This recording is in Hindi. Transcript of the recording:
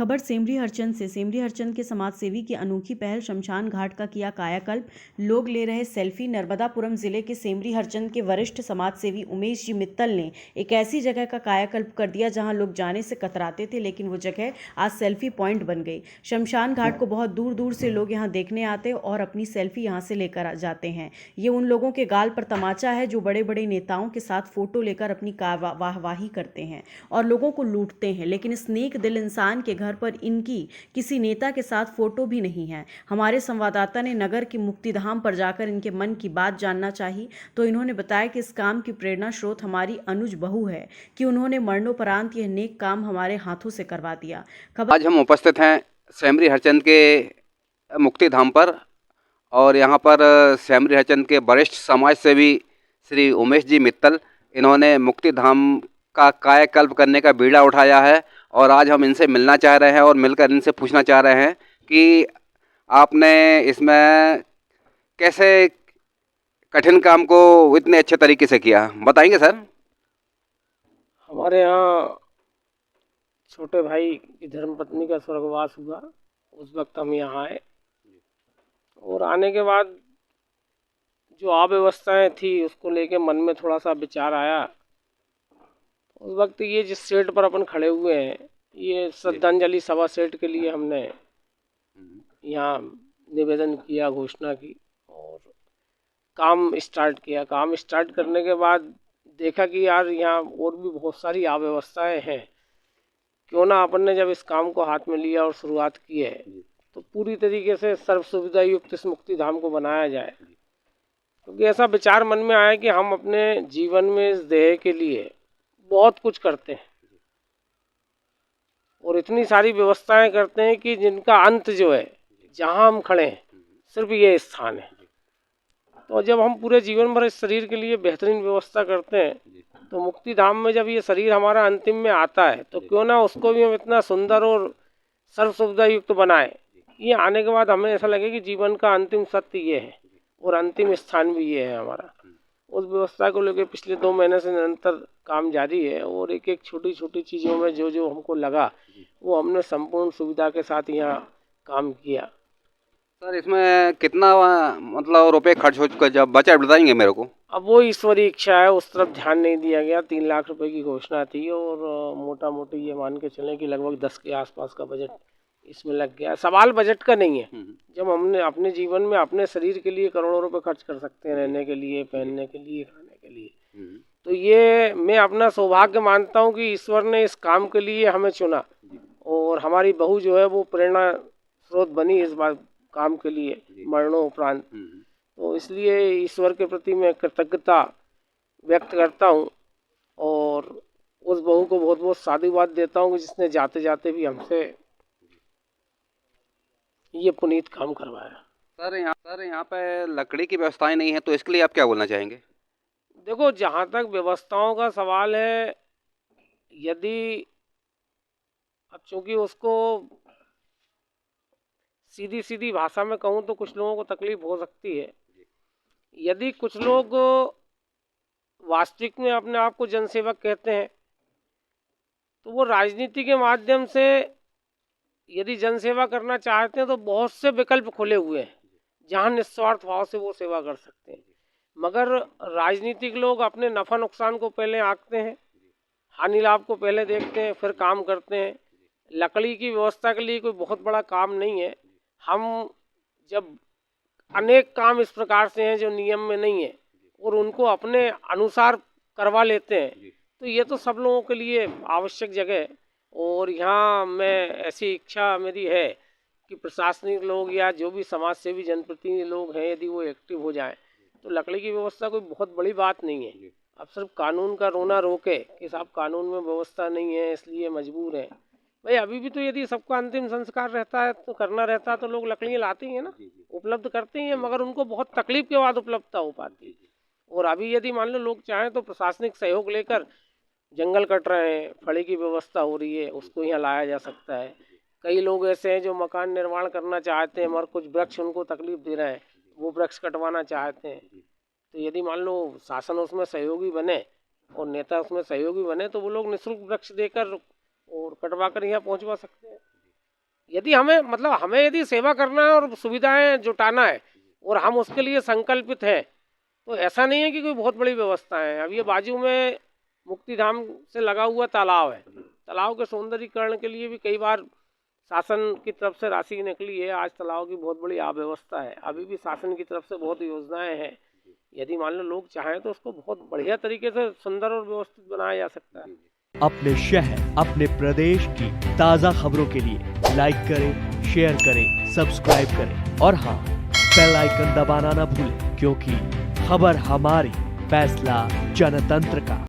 खबर सेमरी हरचंद से। सेमरी हरचंद के समाज सेवी की अनोखी पहल, शमशान घाट का किया कायाकल्प, लोग ले रहे सेल्फी। नर्मदापुरम जिले के सेमरी हरचंद के वरिष्ठ समाज सेवी उमेश जी मित्तल ने एक ऐसी जगह का कायाकल्प कर दिया जहां लोग जाने से कतराते थे, लेकिन वो जगह आज सेल्फी पॉइंट बन गई। शमशान घाट को बहुत दूर दूर से लोग यहां देखने आते और अपनी सेल्फी यहां से लेकर जाते हैं। ये उन लोगों के गाल पर तमाचा है जो बड़े बड़े नेताओं के साथ फोटो लेकर अपनी वाहवाही करते हैं और लोगों को लूटते हैं, लेकिन इस नेक दिल इंसान के घर पर इनकी किसी नेता के साथ फोटो भी नहीं है। हमारे संवाददाता ने नगर के मुक्तिधाम पर जाकर इनके मन की बात जानना चाही तो इन्होंने बताया कि इस काम की प्रेरणा स्रोत हमारी अनुज बहू है कि उन्होंने मरणोपरांत यह नेक काम हमारे हाथों से करवा दिया। आज हम उपस्थित हैं सेमरी हरचंद के मुक्तिधाम पर और यहाँ पर सेमरी हरचंद के वरिष्ठ समाज सेवी श्री उमेश जी मित्तल, इन्होंने मुक्तिधाम का कायाकल्प करने का बीड़ा उठाया है और आज हम इनसे मिलना चाह रहे हैं और मिलकर इनसे पूछना चाह रहे हैं कि आपने इसमें कैसे कठिन काम को इतने अच्छे तरीके से किया, बताएंगे सर? हमारे यहाँ छोटे भाई की धर्मपत्नी का स्वर्गवास हुआ, उस वक्त हम यहाँ आए और आने के बाद जो अव्यवस्थाएं थी उसको लेके मन में थोड़ा सा विचार आया। उस वक्त ये जिस सेट पर अपन खड़े हुए हैं, ये श्रद्धांजलि सभा सेट के लिए हमने यहाँ निवेदन किया, घोषणा की और काम स्टार्ट किया। काम स्टार्ट करने के बाद देखा कि यार यहाँ और भी बहुत सारी अव्यवस्थाएं हैं, क्यों ना अपन ने जब इस काम को हाथ में लिया और शुरुआत की है तो पूरी तरीके से सर्व सुविधा युक्त इस मुक्तिधाम को बनाया जाए। क्योंकि ऐसा विचार मन में आया कि हम अपने जीवन में इस देह के लिए बहुत कुछ करते हैं और इतनी सारी व्यवस्थाएं करते हैं कि जिनका अंत जो है, जहां हम खड़े हैं, सिर्फ ये स्थान है। तो जब हम पूरे जीवन भर इस शरीर के लिए बेहतरीन व्यवस्था करते हैं तो मुक्तिधाम में जब ये शरीर हमारा अंतिम में आता है तो क्यों ना उसको भी हम इतना सुंदर और सर्व सुविधा युक्त बनाए। ये आने के बाद हमें ऐसा लगे कि जीवन का अंतिम सत्य ये है और अंतिम स्थान भी ये है हमारा। उस व्यवस्था को लेकर पिछले 2 महीने से निरंतर काम जारी है और एक एक छोटी छोटी चीज़ों में जो जो हमको लगा वो हमने संपूर्ण सुविधा के साथ यहाँ काम किया। सर इसमें कितना मतलब रुपए खर्च हो चुका, जब बजट बताएंगे मेरे को? अब वो ईश्वरीय इच्छा है, उस तरफ ध्यान नहीं दिया गया। 3 लाख रुपए की घोषणा थी और मोटा मोटी ये मान के चलें कि लगभग 10 के आसपास का बजट इसमें लग गया। सवाल बजट का नहीं है। जब हमने अपने जीवन में अपने शरीर के लिए करोड़ों रुपए खर्च कर सकते हैं, रहने के लिए, पहनने के लिए, खाने के लिए, तो ये मैं अपना सौभाग्य मानता हूँ कि ईश्वर ने इस काम के लिए हमें चुना और हमारी बहू जो है वो प्रेरणा स्रोत बनी इस बात काम के लिए मरणोपरांत। तो इसलिए ईश्वर के प्रति मैं कृतज्ञता व्यक्त करता हूँ और उस बहू को बहुत बहुत साधुवाद देता हूँ जिसने जाते जाते भी हमसे ये पुनीत काम करवाया। सर यहाँ पे लकड़ी की व्यवस्थाएं नहीं है, तो इसके लिए आप क्या बोलना चाहेंगे? देखो, जहाँ तक व्यवस्थाओं का सवाल है, यदि अब चूंकि उसको सीधी सीधी भाषा में कहूँ तो कुछ लोगों को तकलीफ हो सकती है। यदि कुछ लोग वास्तविक में अपने आप को जनसेवक कहते हैं तो वो राजनीति के माध्यम से यदि जनसेवा करना चाहते हैं तो बहुत से विकल्प खुले हुए हैं जहां निस्वार्थ भाव से वो सेवा कर सकते हैं। मगर राजनीतिक लोग अपने नफा नुकसान को पहले आंकते हैं, हानि लाभ को पहले देखते हैं, फिर काम करते हैं। लकड़ी की व्यवस्था के लिए कोई बहुत बड़ा काम नहीं है। हम जब अनेक काम इस प्रकार से हैं जो नियम में नहीं है और उनको अपने अनुसार करवा लेते हैं तो ये तो सब लोगों के लिए आवश्यक जगह है। और यहाँ मैं ऐसी इच्छा मेरी है कि प्रशासनिक लोग या जो भी समाज सेवी जनप्रतिनिधि लोग हैं, यदि वो एक्टिव हो जाएं तो लकड़ी की व्यवस्था कोई बहुत बड़ी बात नहीं है। अब सिर्फ कानून का रोना रोके कि साहब कानून में व्यवस्था नहीं है इसलिए मजबूर है। भाई अभी भी तो यदि सबका अंतिम संस्कार रहता है तो करना रहता है तो लोग लकड़ियाँ लाते ही हैं ना, उपलब्ध करते ही हैं, मगर उनको बहुत तकलीफ के बाद उपलब्धता हो पाती है। और अभी यदि मान लो लोग चाहें तो प्रशासनिक सहयोग लेकर जंगल कट रहे हैं, फड़ी की व्यवस्था हो रही है, उसको यहाँ लाया जा सकता है। कई लोग ऐसे हैं जो मकान निर्माण करना चाहते हैं मगर कुछ वृक्ष उनको तकलीफ दे रहे हैं, वो वृक्ष कटवाना चाहते हैं। तो यदि मान लो शासन उसमें सहयोगी बने और नेता उसमें सहयोगी बने तो वो लोग निःशुल्क वृक्ष देकर और कटवा कर यहाँ पहुँचवा सकते हैं। यदि हमें मतलब हमें यदि सेवा करना है और सुविधाएं जुटाना है और हम उसके लिए संकल्पित हैं, तो ऐसा नहीं है कि कोई बहुत बड़ी व्यवस्था है। अब ये बाजू में मुक्तिधाम से लगा हुआ तालाब है, तालाब के सौंदर्यीकरण के लिए भी कई बार शासन की तरफ से राशि निकली है। आज तालाब की बहुत बड़ी अव्यवस्था है, अभी भी शासन की तरफ से बहुत योजनाएं हैं। यदि मान लो लोग चाहें तो उसको बहुत बढ़िया तरीके से सुंदर और व्यवस्थित बनाया जा सकता है। अपने शहर, अपने प्रदेश की ताज़ा खबरों के लिए लाइक करें, शेयर करें, सब्सक्राइब करें और हाँ, बेल आइकन दबाना ना भूलें, क्योंकि खबर हमारी, फैसला जनतंत्र का।